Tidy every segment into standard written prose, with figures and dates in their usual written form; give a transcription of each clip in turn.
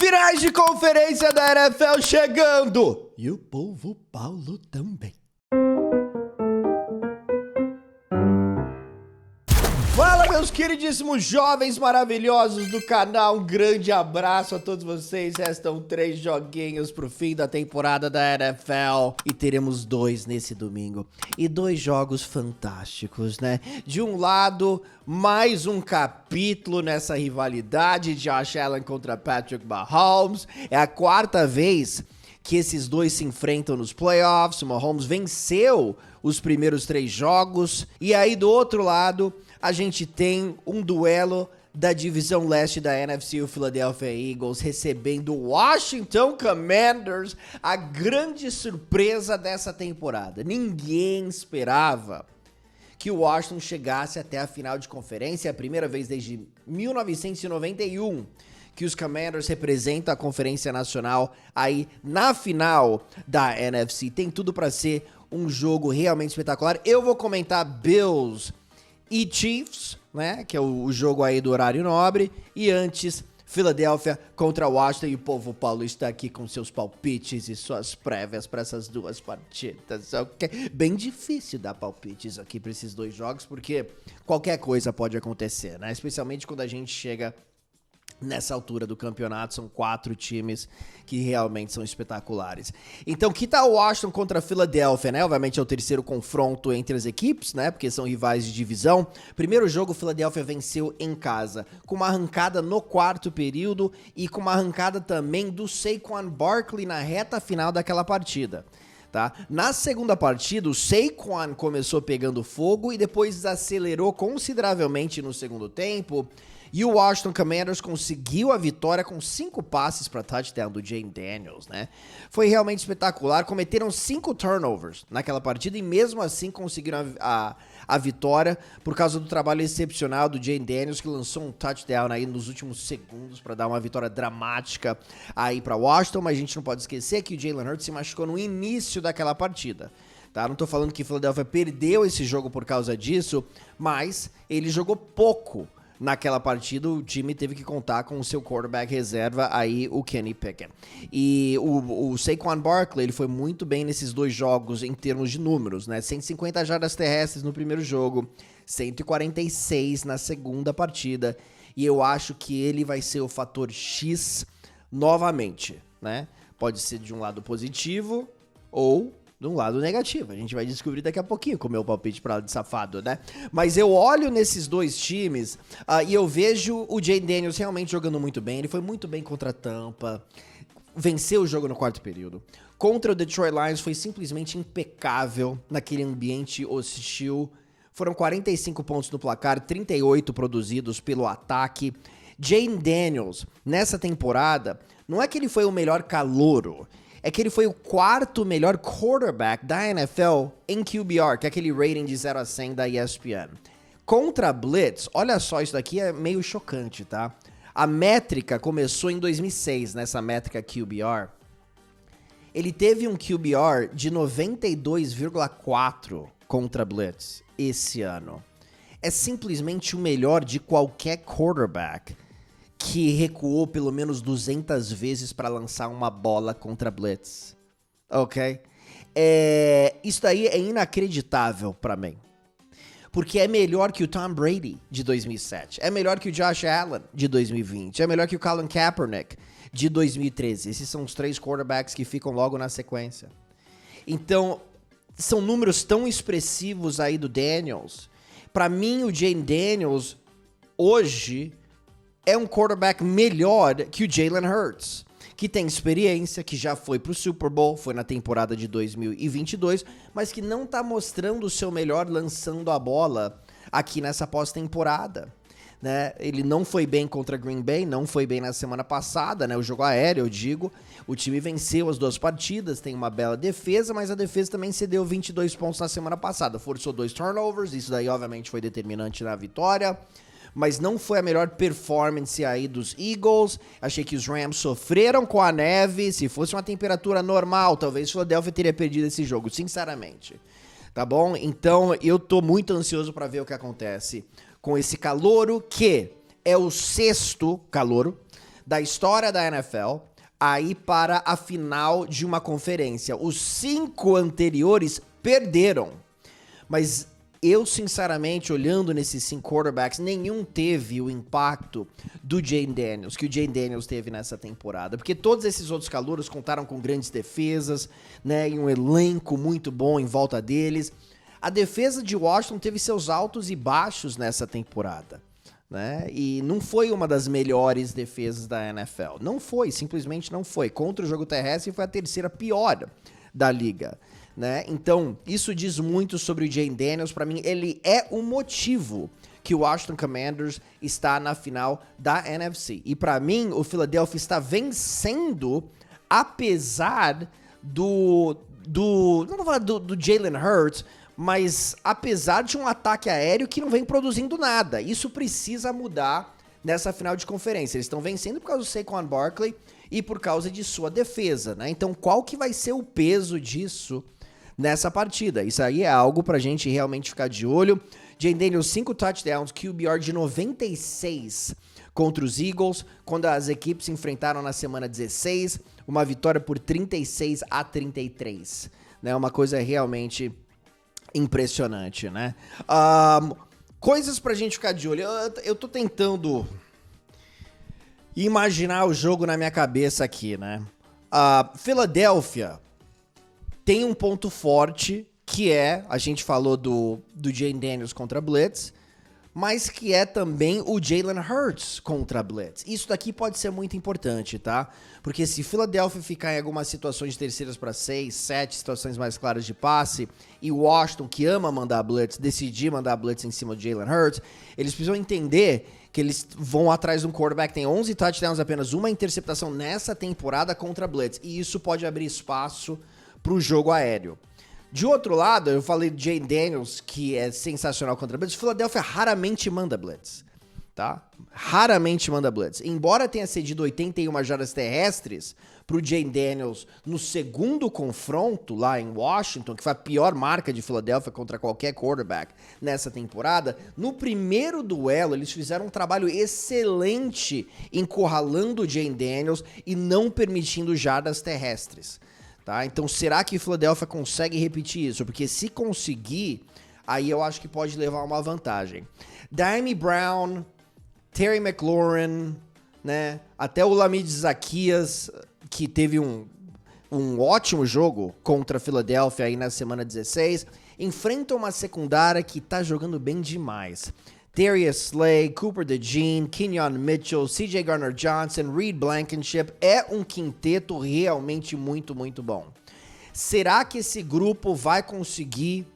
Finais de conferência da NFL chegando! E o povo Paulo também. Fala, meus queridíssimos jovens maravilhosos do canal, um grande abraço a todos vocês. Restam 3 joguinhos pro fim da temporada da NFL e teremos 2 nesse domingo. E 2 jogos fantásticos, né? De um lado, mais um capítulo nessa rivalidade de Josh Allen contra Patrick Mahomes. É a 4ª vez que esses dois se enfrentam nos playoffs. O Mahomes venceu os primeiros 3 jogos. E aí, do outro lado, a gente tem um duelo da divisão leste da NFC, o Philadelphia Eagles, recebendo o Washington Commanders, a grande surpresa dessa temporada. Ninguém esperava que o Washington chegasse até a final de conferência, a primeira vez desde 1991 que os Commanders representam a Conferência Nacional aí na final da NFC. Tem tudo para ser um jogo realmente espetacular. Eu vou comentar Bills e Chiefs, né, que é o jogo aí do horário nobre, e antes, Philadelphia contra Washington, e o povo Paulo está aqui com seus palpites e suas prévias para essas 2 partidas, ok? Bem difícil dar palpites aqui para esses 2 jogos, porque qualquer coisa pode acontecer, né, especialmente quando a gente chega nessa altura do campeonato. São 4 times que realmente são espetaculares. Então, que tal Washington contra Philadelphia, né? Obviamente é o terceiro confronto entre as equipes, né? Porque são rivais de divisão. Primeiro jogo, Philadelphia venceu em casa, com uma arrancada no 4º período e com uma arrancada também do Saquon Barkley na reta final daquela partida. Tá? Na segunda partida, o Saquon começou pegando fogo e depois desacelerou consideravelmente no segundo tempo. E o Washington Commanders conseguiu a vitória com 5 passes para touchdown do Jayden Daniels, né? Foi realmente espetacular. Cometeram 5 turnovers naquela partida e mesmo assim conseguiram a vitória por causa do trabalho excepcional do Jayden Daniels, que lançou um touchdown aí nos últimos segundos para dar uma vitória dramática aí para Washington. Mas a gente não pode esquecer que o Jalen Hurts se machucou no início daquela partida. Tá? Não tô falando que Philadelphia perdeu esse jogo por causa disso, mas ele jogou pouco. Naquela partida, o time teve que contar com o seu quarterback reserva, aí o Kenny Pickett. E o Saquon Barkley, ele foi muito bem nesses 2 jogos em termos de números, né? 150 jardas terrestres no primeiro jogo, 146 na segunda partida. E eu acho que ele vai ser o fator X novamente, né? Pode ser de um lado positivo ou de um lado negativo. A gente vai descobrir daqui a pouquinho com o meu palpite pra lá de safado, né? Mas eu olho nesses 2 times e eu vejo o Jayden Daniels realmente jogando muito bem. Ele foi muito bem contra a Tampa, venceu o jogo no 4º período. Contra o Detroit Lions foi simplesmente impecável naquele ambiente hostil. Foram 45 pontos no placar, 38 produzidos pelo ataque. Jayden Daniels, nessa temporada, não é que ele foi o melhor calouro, é que ele foi o 4º melhor quarterback da NFL em QBR, que é aquele rating de 0 a 100 da ESPN. Contra a Blitz, olha só, isso daqui é meio chocante, tá? A métrica começou em 2006, nessa métrica QBR. Ele teve um QBR de 92,4 contra a Blitz esse ano. É simplesmente o melhor de qualquer quarterback que recuou pelo menos 200 vezes para lançar uma bola contra Blitz, ok? Isso daí é inacreditável para mim, porque é melhor que o Tom Brady de 2007, é melhor que o Josh Allen de 2020, é melhor que o Colin Kaepernick de 2013. Esses são os 3 quarterbacks que ficam logo na sequência. Então, são números tão expressivos aí do Daniels. Para mim, o Jayden Daniels hoje é um quarterback melhor que o Jalen Hurts, que tem experiência, que já foi pro Super Bowl, foi na temporada de 2022, mas que não tá mostrando o seu melhor lançando a bola aqui nessa pós-temporada, né? Ele não foi bem contra Green Bay, não foi bem na semana passada, né? O jogo aéreo, eu digo. O time venceu as 2 partidas, tem uma bela defesa, mas a defesa também cedeu 22 pontos na semana passada. Forçou 2 turnovers, isso daí obviamente foi determinante na vitória. Mas não foi a melhor performance aí dos Eagles. Achei que os Rams sofreram com a neve. Se fosse uma temperatura normal, talvez o Philadelphia teria perdido esse jogo, sinceramente. Tá bom? Então, eu tô muito ansioso pra ver o que acontece com esse calouro, que é o 6º calouro da história da NFL a ir para a final de uma conferência. Os 5 anteriores perderam. Mas eu, sinceramente, olhando nesses 5 quarterbacks, nenhum teve o impacto do Jayden Daniels, que o Jayden Daniels teve nessa temporada. Porque todos esses outros calouros contaram com grandes defesas, né, e um elenco muito bom em volta deles. A defesa de Washington teve seus altos e baixos nessa temporada, né? E não foi uma das melhores defesas da NFL. Não foi, simplesmente não foi. Contra o jogo terrestre foi a terceira pior da liga, né? Então, isso diz muito sobre o Jayden Daniels. Para mim, ele é o motivo que o Washington Commanders está na final da NFC. E para mim, o Philadelphia está vencendo apesar não vou falar do Jalen Hurts, mas apesar de um ataque aéreo que não vem produzindo nada. Isso precisa mudar nessa final de conferência. Eles estão vencendo por causa do Saquon Barkley e por causa de sua defesa, né? Então, qual que vai ser o peso disso nessa partida? Isso aí é algo pra gente realmente ficar de olho. Jayden Daniels, 5 touchdowns, QBR de 96 contra os Eagles, quando as equipes se enfrentaram na semana 16, uma vitória por 36-33, né? Uma coisa realmente impressionante, né? Coisas pra gente ficar de olho. Eu tô tentando imaginar o jogo na minha cabeça aqui, né? Philadelphia tem um ponto forte, que é, a gente falou do Jayden Daniels contra Blitz, mas que é também o Jalen Hurts contra Blitz. Isso daqui pode ser muito importante, tá? Porque se Philadelphia ficar em algumas situações de terceiras para 6, 7 situações mais claras de passe, e Washington, que ama mandar Blitz, decidir mandar Blitz em cima do Jalen Hurts, eles precisam entender que eles vão atrás de um quarterback, tem 11 touchdowns, apenas uma interceptação nessa temporada contra Blitz, e isso pode abrir espaço para o jogo aéreo. De outro lado, eu falei de Jayden Daniels, que é sensacional contra Blitz. Philadelphia raramente manda Blitz, tá? Raramente manda Blitz. Embora tenha cedido 81 jardas terrestres pro Jayden Daniels no segundo confronto lá em Washington, que foi a pior marca de Philadelphia contra qualquer quarterback nessa temporada, no primeiro duelo eles fizeram um trabalho excelente encurralando o Jayden Daniels e não permitindo jardas terrestres. Tá? Então, será que Philadelphia consegue repetir isso? Porque se conseguir, aí eu acho que pode levar uma vantagem. Dyami Brown, Terry McLaurin, né? Até o Lamid Zaccheaus, que teve um ótimo jogo contra a Philadelphia aí na semana 16, enfrentam uma secundária que tá jogando bem demais. Darius Slay, Cooper DeJean, Kenyon Mitchell, CJ Gardner-Johnson, Reed Blankenship, é um quinteto realmente muito, muito bom. Será que esse grupo vai conseguir,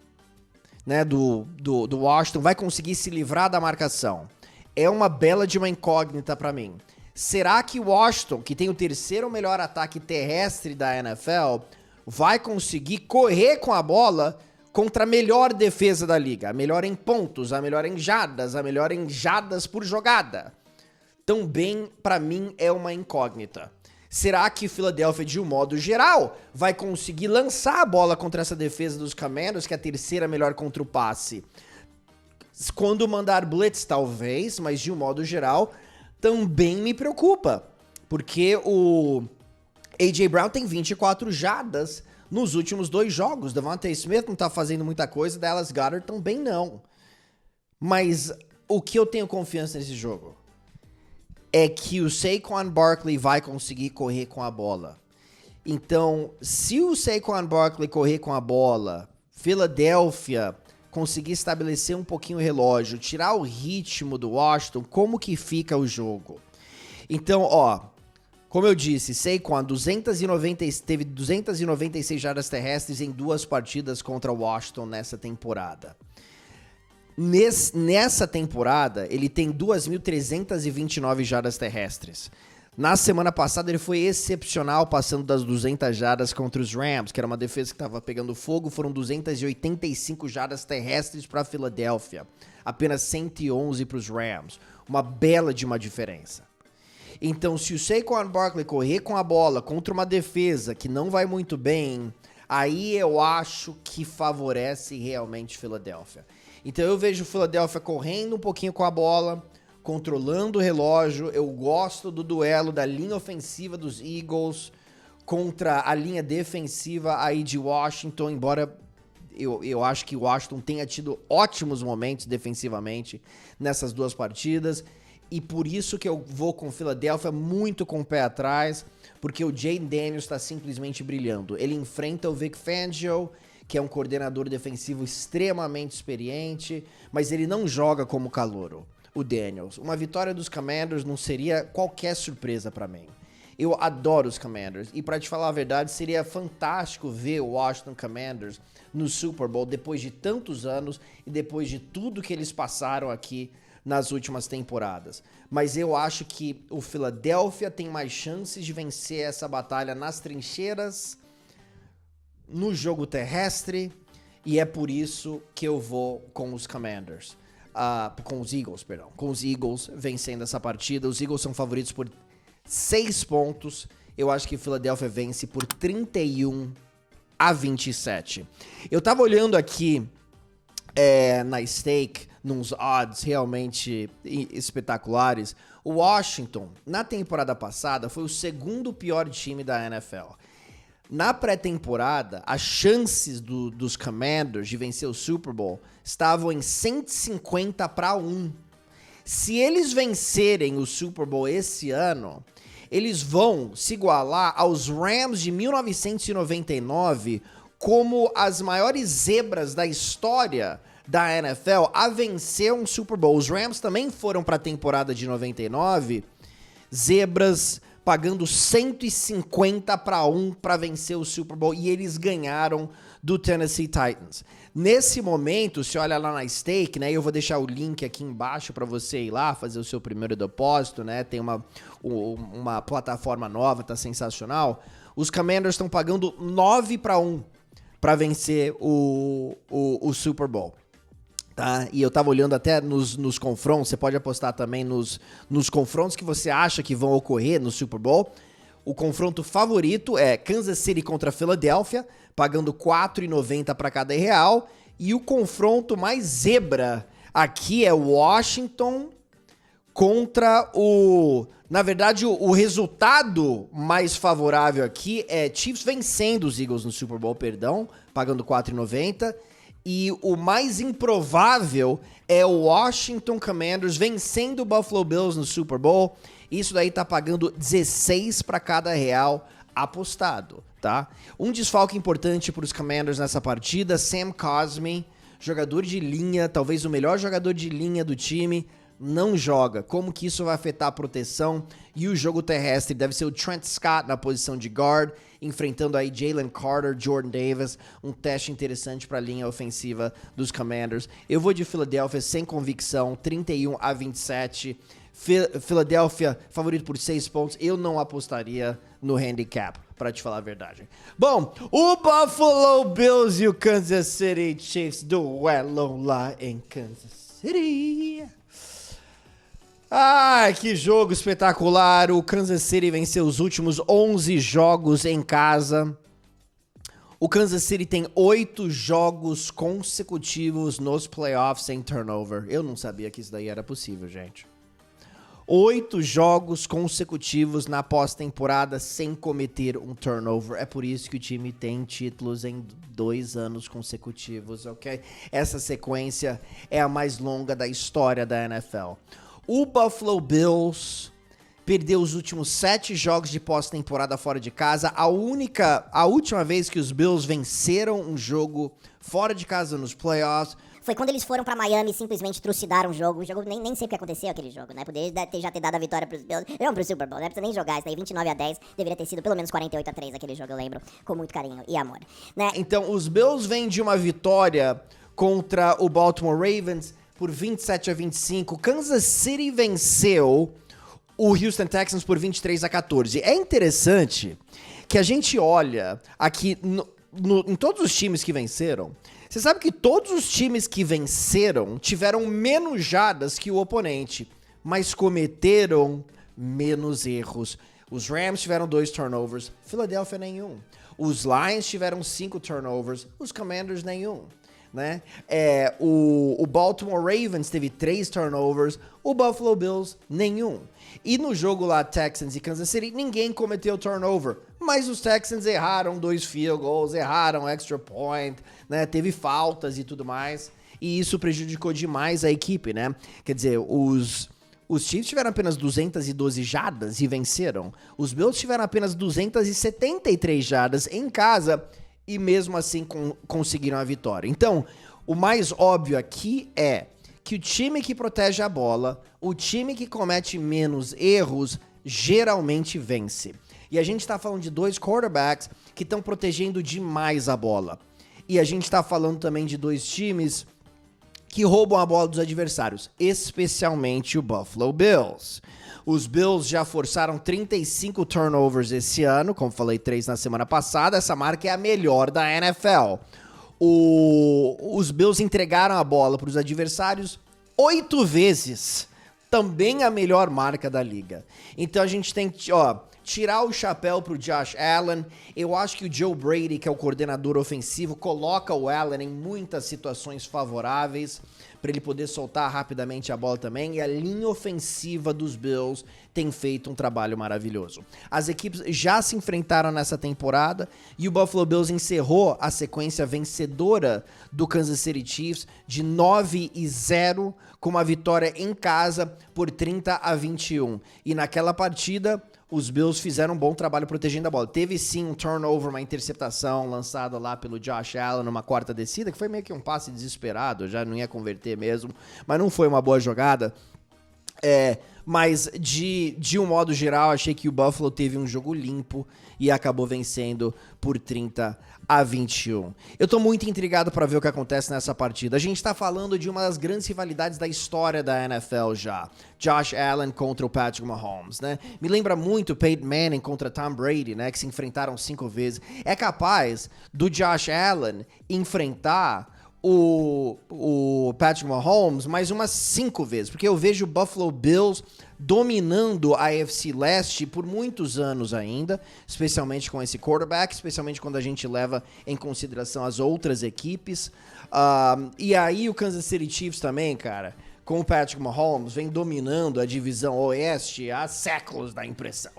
né, do Washington, vai conseguir se livrar da marcação? É uma bela de uma incógnita pra mim. Será que o Washington, que tem o terceiro melhor ataque terrestre da NFL, vai conseguir correr com a bola contra a melhor defesa da liga, a melhor em pontos, a melhor em jardas, a melhor em jardas por jogada? Também, pra mim, é uma incógnita. Será que Philadelphia, de um modo geral, vai conseguir lançar a bola contra essa defesa dos Commanders, que é a terceira melhor contra o passe? Quando mandar blitz, talvez, mas de um modo geral, também me preocupa, porque o A.J. Brown tem 24 jardas nos últimos 2 jogos. Devontae Smith não tá fazendo muita coisa, Dallas Goedert também não. Mas o que eu tenho confiança nesse jogo é que o Saquon Barkley vai conseguir correr com a bola. Então, se o Saquon Barkley correr com a bola, Philadelphia conseguir estabelecer um pouquinho o relógio, tirar o ritmo do Washington, como que fica o jogo? Então, como eu disse, Saquon teve 296 jardas terrestres em 2 partidas contra o Washington nessa temporada. Nessa temporada, ele tem 2.329 jardas terrestres. Na semana passada, ele foi excepcional, passando das 200 jardas contra os Rams, que era uma defesa que estava pegando fogo. Foram 285 jardas terrestres para a Philadelphia, apenas 111 para os Rams. Uma bela de uma diferença. Então, se o Saquon Barkley correr com a bola contra uma defesa que não vai muito bem, aí eu acho que favorece realmente Philadelphia. Então eu vejo Philadelphia correndo um pouquinho com a bola, controlando o relógio. Eu gosto do duelo da linha ofensiva dos Eagles contra a linha defensiva aí de Washington, embora eu acho que o Washington tenha tido ótimos momentos defensivamente nessas duas partidas. E por isso que eu vou com Philadelphia muito com o pé atrás, porque o Jayden Daniels está simplesmente brilhando. Ele enfrenta o Vic Fangio, que é um coordenador defensivo extremamente experiente, mas ele não joga como calouro, o Daniels. Uma vitória dos Commanders não seria qualquer surpresa para mim. Eu adoro os Commanders, e para te falar a verdade, seria fantástico ver o Washington Commanders no Super Bowl depois de tantos anos e depois de tudo que eles passaram aqui nas últimas temporadas. Mas eu acho que o Philadelphia tem mais chances de vencer essa batalha nas trincheiras, no jogo terrestre, e é por isso que eu vou com os Commanders. Com os Eagles, perdão. Com os Eagles vencendo essa partida. Os Eagles são favoritos por 6 pontos. Eu acho que Philadelphia vence por 31-27. Eu tava olhando aqui na stake, nos odds realmente espetaculares. O Washington, na temporada passada, foi o segundo pior time da NFL. Na pré-temporada, as chances dos Commanders de vencer o Super Bowl estavam em 150-1. Se eles vencerem o Super Bowl esse ano, eles vão se igualar aos Rams de 1999 como as maiores zebras da história da NFL a vencer um Super Bowl. Os Rams também foram para a temporada de 99, zebras pagando 150-1 para vencer o Super Bowl, e eles ganharam do Tennessee Titans. Nesse momento, se olha lá na stake, né, eu vou deixar o link aqui embaixo para você ir lá fazer o seu primeiro depósito, né, tem uma plataforma nova, tá sensacional. Os Commanders estão pagando 9-1 para vencer o Super Bowl. Tá? E eu tava olhando até nos confrontos, você pode apostar também nos confrontos que você acha que vão ocorrer no Super Bowl. O confronto favorito é Kansas City contra Philadelphia, pagando 4,90 para cada real. E o confronto mais zebra aqui é Washington contra o... Na verdade, o resultado mais favorável aqui é Chiefs vencendo os Eagles no Super Bowl, pagando 4,90. E o mais improvável é o Washington Commanders vencendo o Buffalo Bills no Super Bowl. Isso daí tá pagando 16 para cada real apostado, tá? Um desfalque importante para os Commanders nessa partida, Sam Cosmi, jogador de linha, talvez o melhor jogador de linha do time, não joga. Como que isso vai afetar a proteção e o jogo terrestre? Deve ser o Trent Scott na posição de guard, enfrentando aí Jalen Carter, Jordan Davis, um teste interessante para a linha ofensiva dos Commanders. Eu vou de Philadelphia sem convicção, 31-27. Philadelphia favorito por 6 pontos. Eu não apostaria no handicap, para te falar a verdade. Bom, o Buffalo Bills e o Kansas City Chiefs duelam lá em Kansas City. Ai, que jogo espetacular. O Kansas City venceu os últimos 11 jogos em casa. O Kansas City tem 8 jogos consecutivos nos playoffs sem turnover. Eu não sabia que isso daí era possível, gente. 8 jogos consecutivos na pós-temporada sem cometer um turnover. É por isso que o time tem títulos em 2 anos consecutivos, ok? Essa sequência é a mais longa da história da NFL. O Buffalo Bills perdeu os últimos 7 jogos de pós-temporada fora de casa. A última vez que os Bills venceram um jogo fora de casa nos playoffs foi quando eles foram pra Miami e simplesmente trucidaram o jogo. O jogo, nem sei o que aconteceu aquele jogo, né? Poderia já ter dado a vitória pros Bills. Não, pro Super Bowl, né? Não precisa nem jogar. Isso daí, 29-10. Deveria ter sido pelo menos 48-3 aquele jogo, eu lembro. Com muito carinho e amor, né? Então, os Bills vêm de uma vitória contra o Baltimore Ravens por 27-25. Kansas City venceu o Houston Texans por 23-14. É interessante que a gente olha aqui em todos os times que venceram. Você sabe que todos os times que venceram tiveram menos jardas que o oponente, mas cometeram menos erros. Os Rams tiveram 2 turnovers, Philadelphia nenhum. Os Lions tiveram 5 turnovers, os Commanders nenhum. né? O Baltimore Ravens teve 3 turnovers, o Buffalo Bills nenhum. E no jogo lá, Texans e Kansas City, ninguém cometeu turnover. Mas os Texans erraram 2 field goals, erraram extra point, né? Teve faltas e tudo mais. E isso prejudicou demais a equipe, né? Quer dizer, os Chiefs tiveram apenas 212 jardas e venceram. Os Bills tiveram apenas 273 jardas em casa e mesmo assim conseguiram a vitória. Então, o mais óbvio aqui é que o time que protege a bola, o time que comete menos erros, geralmente vence. E a gente tá falando de 2 quarterbacks que estão protegendo demais a bola. E a gente tá falando também de 2 times que roubam a bola dos adversários, especialmente o Buffalo Bills. Os Bills já forçaram 35 turnovers esse ano, como falei, 3 na semana passada. Essa marca é a melhor da NFL. Os Bills entregaram a bola para os adversários 8 vezes. Também a melhor marca da liga. Então a gente tem que, tirar o chapéu pro Josh Allen. Eu acho que o Joe Brady, que é o coordenador ofensivo, coloca o Allen em muitas situações favoráveis para ele poder soltar rapidamente a bola também. E a linha ofensiva dos Bills tem feito um trabalho maravilhoso. As equipes já se enfrentaram nessa temporada e o Buffalo Bills encerrou a sequência vencedora do Kansas City Chiefs de 9-0 com uma vitória em casa por 30-21. E naquela partida, os Bills fizeram um bom trabalho protegendo a bola. Teve sim um turnover, uma interceptação lançada lá pelo Josh Allen numa quarta descida, que foi meio que um passe desesperado, já não ia converter mesmo, mas não foi uma boa jogada. Mas de um modo geral, achei que o Buffalo teve um jogo limpo e acabou vencendo por 30-21. Eu tô muito intrigado para ver o que acontece nessa partida. A gente tá falando de uma das grandes rivalidades da história da NFL já. Josh Allen contra o Patrick Mahomes, né? Me lembra muito Peyton Manning contra Tom Brady, né? Que se enfrentaram 5 vezes. É capaz do Josh Allen enfrentar o Patrick Mahomes mais umas 5 vezes, porque eu vejo o Buffalo Bills dominando a AFC Leste por muitos anos ainda, especialmente com esse quarterback, especialmente quando a gente leva em consideração as outras equipes. E aí o Kansas City Chiefs também, cara, com o Patrick Mahomes, vem dominando a divisão Oeste há séculos, dá impressão.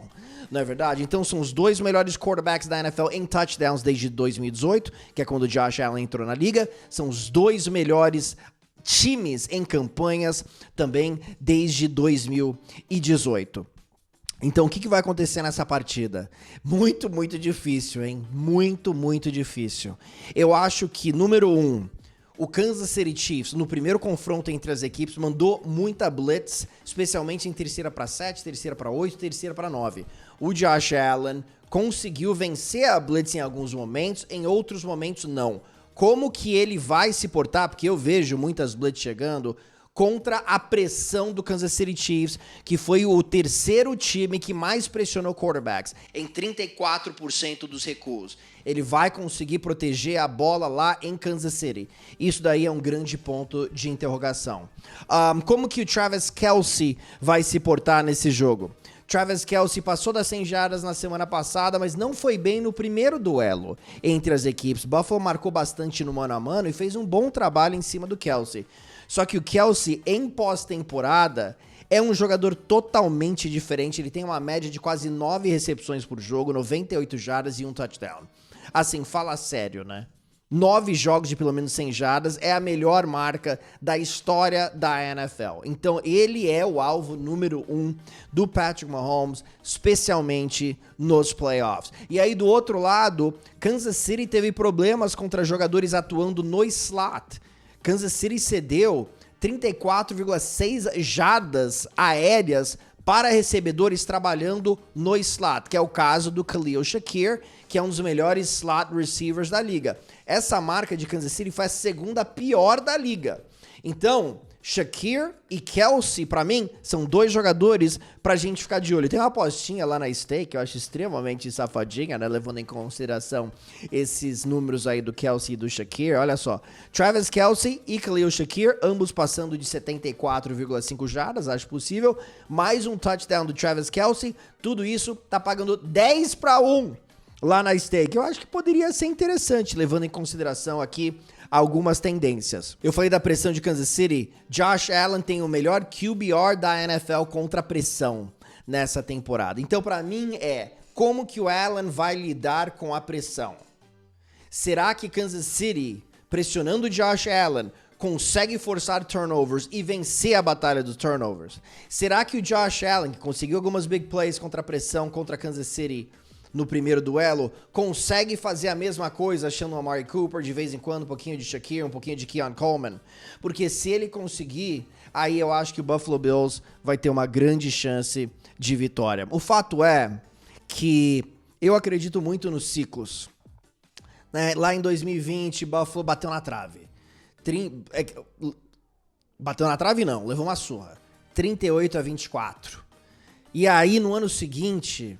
Não é verdade? Então são os 2 melhores quarterbacks da NFL em touchdowns desde 2018, que é quando o Josh Allen entrou na liga. São os 2 melhores times em campanhas também desde 2018. Então, o que vai acontecer nessa partida? Muito, muito difícil, hein? Muito, muito difícil. Eu acho que, número 1, o Kansas City Chiefs, no primeiro confronto entre as equipes, mandou muita blitz, especialmente em terceira para 7, terceira para 8, terceira para 9. O Josh Allen conseguiu vencer a blitz em alguns momentos, em outros momentos não. Como que ele vai se portar? Porque eu vejo muitas blitz chegando contra a pressão do Kansas City Chiefs, que foi o terceiro time que mais pressionou quarterbacks, em 34% dos recuos. Ele vai conseguir proteger a bola lá em Kansas City. Isso daí é um grande ponto de interrogação. Como que o Travis Kelce vai se portar nesse jogo? Travis Kelce passou das 100 jardas na semana passada, mas não foi bem no primeiro duelo entre as equipes. Buffalo marcou bastante no mano a mano e fez um bom trabalho em cima do Kelce. Só que o Kelce, em pós-temporada, é um jogador totalmente diferente. Ele tem uma média de quase 9 recepções por jogo, 98 jardas e 1 touchdown. Assim, fala sério, né? 9 jogos de pelo menos 100 jardas é a melhor marca da história da NFL. Então, ele é o alvo número 1 do Patrick Mahomes, especialmente nos playoffs. E aí, do outro lado, Kansas City teve problemas contra jogadores atuando no slot. Kansas City cedeu 34,6 jardas aéreas para recebedores trabalhando no slot, que é o caso do Khalil Shakir, que é um dos melhores slot receivers da liga. Essa marca de Kansas City foi a segunda pior da liga. Então, Shakir e Kelce, pra mim, são 2 jogadores pra gente ficar de olho. Tem uma apostinha lá na Stake, que eu acho extremamente safadinha, né? Levando em consideração esses números aí do Kelce e do Shakir. Olha só, Travis Kelce e Khalil Shakir, ambos passando de 74,5 jardas, acho possível. Mais um touchdown do Travis Kelce. Tudo isso tá pagando 10-1 lá na Stake. Eu acho que poderia ser interessante, levando em consideração aqui algumas tendências. Eu falei da pressão de Kansas City. Josh Allen tem o melhor QBR da NFL contra a pressão nessa temporada. Então, pra mim, como que o Allen vai lidar com a pressão? Será que Kansas City, pressionando o Josh Allen, consegue forçar turnovers e vencer a batalha dos turnovers? Será que o Josh Allen, que conseguiu algumas big plays contra a pressão contra Kansas City no primeiro duelo, consegue fazer a mesma coisa achando o Amari Cooper de vez em quando, um pouquinho de Shakir, um pouquinho de Keon Coleman? Porque se ele conseguir, aí eu acho que o Buffalo Bills vai ter uma grande chance de vitória. O fato é que eu acredito muito nos ciclos. Lá em 2020, Buffalo bateu na trave. Bateu na trave não, levou uma surra. 38-24. E aí, no ano seguinte,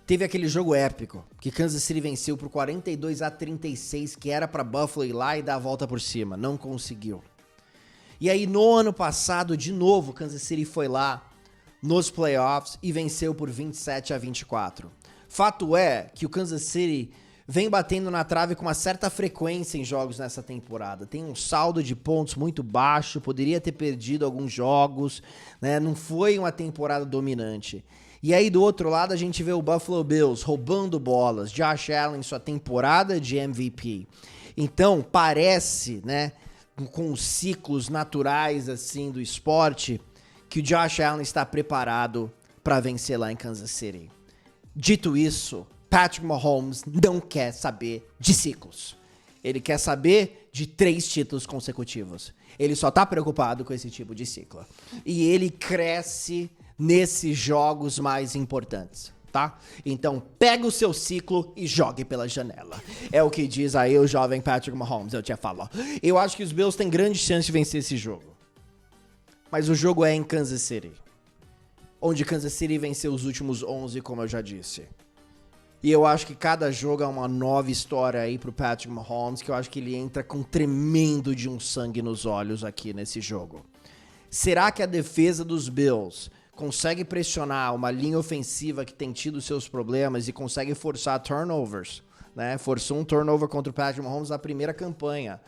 teve aquele jogo épico, que Kansas City venceu por 42-36, que era pra Buffalo ir lá e dar a volta por cima. Não conseguiu. E aí, no ano passado, de novo, Kansas City foi lá nos playoffs e venceu por 27-24. Fato é que o Kansas City vem batendo na trave com uma certa frequência em jogos nessa temporada. Tem um saldo de pontos muito baixo, poderia ter perdido alguns jogos, né? Não foi uma temporada dominante. E aí, do outro lado, a gente vê o Buffalo Bills roubando bolas, Josh Allen sua temporada de MVP. Então, parece, né, com os ciclos naturais assim do esporte, que o Josh Allen está preparado para vencer lá em Kansas City. Dito isso, Patrick Mahomes não quer saber de ciclos. Ele quer saber de 3 títulos consecutivos. Ele só tá preocupado com esse tipo de ciclo. E ele cresce nesses jogos mais importantes, tá? Então, pega o seu ciclo e jogue pela janela. É o que diz aí o jovem Patrick Mahomes, eu te falo. Eu acho que os Bills têm grande chance de vencer esse jogo. Mas o jogo é em Kansas City, onde Kansas City venceu os últimos 11, como eu já disse. E eu acho que cada jogo é uma nova história aí pro Patrick Mahomes, que eu acho que ele entra com tremendo de um sangue nos olhos aqui nesse jogo. Será que a defesa dos Bills consegue pressionar uma linha ofensiva que tem tido seus problemas e consegue forçar turnovers, né? Forçou um turnover contra o Patrick Mahomes na primeira campanha,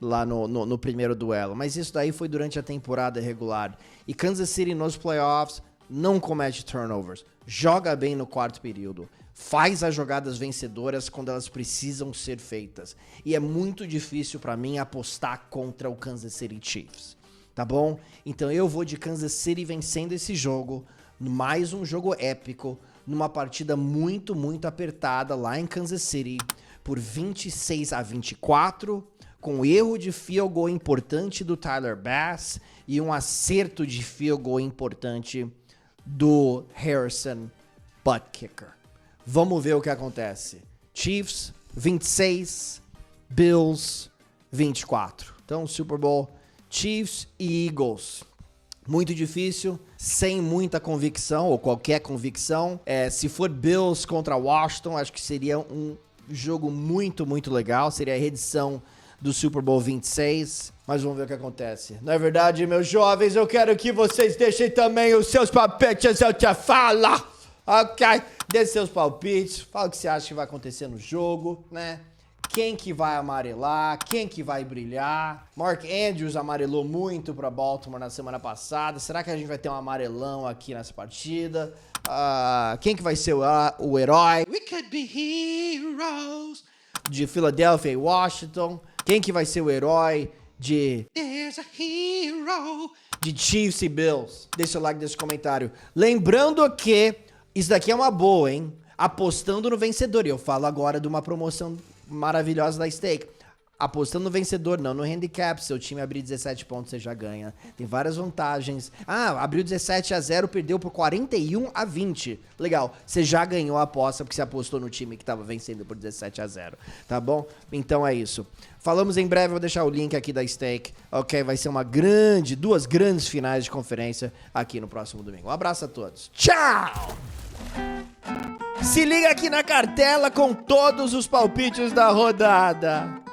lá no primeiro duelo. Mas isso daí foi durante a temporada regular. E Kansas City nos playoffs não comete turnovers. Joga bem no quarto período. Faz as jogadas vencedoras quando elas precisam ser feitas. E é muito difícil pra mim apostar contra o Kansas City Chiefs. Tá bom? Então eu vou de Kansas City vencendo esse jogo. Mais um jogo épico. Numa partida muito, muito apertada lá em Kansas City. Por 26-24. Com erro de field goal importante do Tyler Bass. E um acerto de field goal importante do Harrison Buttkicker. Vamos ver o que acontece. Chiefs, 26. Bills, 24. Então, Super Bowl, Chiefs e Eagles. Muito difícil, sem muita convicção, ou qualquer convicção. Se for Bills contra Washington, acho que seria um jogo muito, muito legal. Seria a reedição do Super Bowl 26. Mas vamos ver o que acontece. Não é verdade, meus jovens? Eu quero que vocês deixem também os seus palpites, eu te falo. Ok? Dê seus palpites. Fala o que você acha que vai acontecer no jogo, né? Quem que vai amarelar, quem que vai brilhar. Mark Andrews amarelou muito pra Baltimore na semana passada. Será que a gente vai ter um amarelão aqui nessa partida? Quem que vai ser o herói? We could be heroes. De Philadelphia e Washington. Quem que vai ser o herói de There's a hero de Chiefs e Bills? Deixa o like, deixa o comentário. Lembrando que isso daqui é uma boa, hein? Apostando no vencedor. E eu falo agora de uma promoção maravilhosa da Stake. Apostando no vencedor, não no handicap. Seu time abrir 17 pontos, você já ganha. Tem várias vantagens. Abriu 17-0, perdeu por 41-20. Legal, você já ganhou a aposta porque você apostou no time que tava vencendo por 17-0. Tá bom? Então é isso. Falamos em breve, vou deixar o link aqui da Stake. Ok, vai ser duas grandes finais de conferência aqui no próximo domingo. Um abraço a todos. Tchau! Se liga aqui na cartela com todos os palpites da rodada.